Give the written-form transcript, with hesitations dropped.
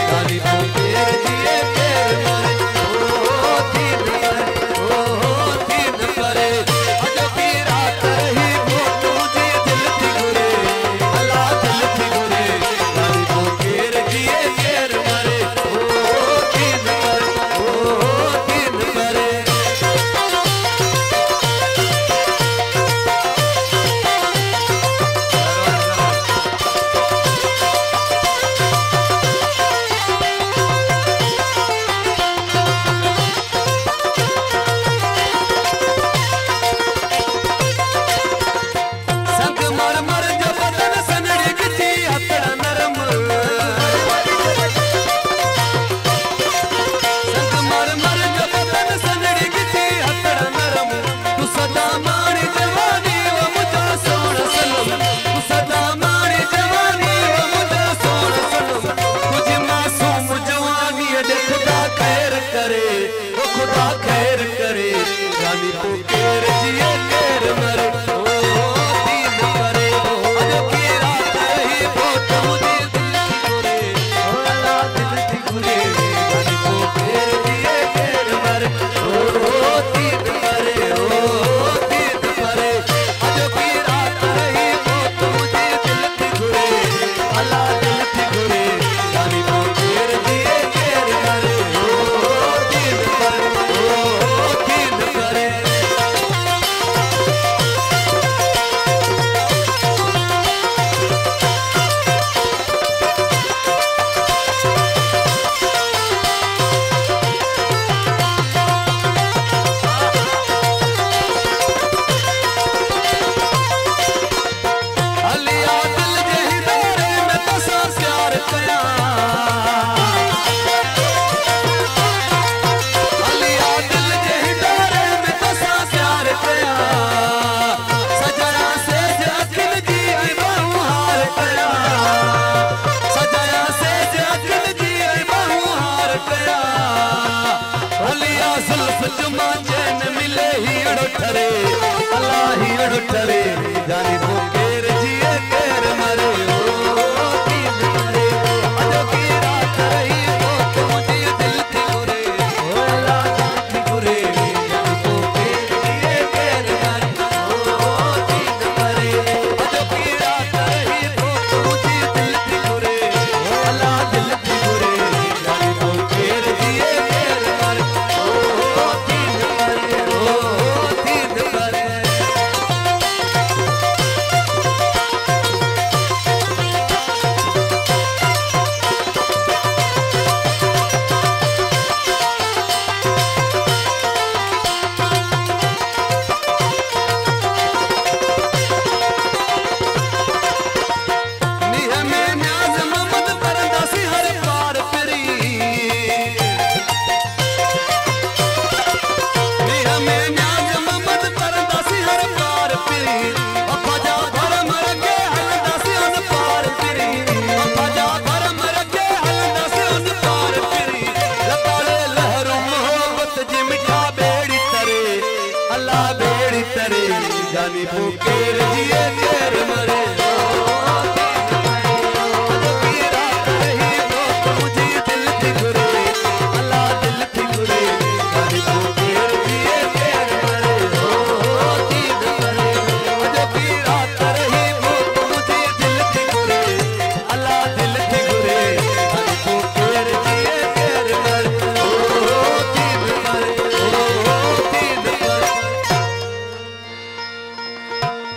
जानी पोकेर जिए केर मरे ओ तीन परे अजो की रात रही भूत मुझे दिल थी गुरे अल्लाह दिल थी गुरे जानी पोकेर जिए केर मरे ओ तीन परे खुदा खैर करे जानी पोकेर जिए केर मरे ओ तीन परे अजो की रात रही बहुत मुझे दिल थी गुरे ओ अल्लाह दिल थी गुरे जानी पोकेर जिए केर मरे ओ तीन परे अजो की रात रही बहुत मुझे दिल थी गुरे अल्लाह दिल थी गुरे जानी पोकेर जिए केर मरे अल्लाह ही ठरे जानी पोकेर जिए केर मरे ओ तीन परे अजो की रात रही बहुत मुझे दिल थी गुरे ओ अल्लाह दिल थी गुरे जानी पोकेर जिए केर मरे ओ तीन परे अजो की रात रही बहुत मुझे दिल थी गुरे ओ अल्लाह दिल थी गुरे जानी पोकेर जिए केर मरे ओ तीन परे जानी पोकेर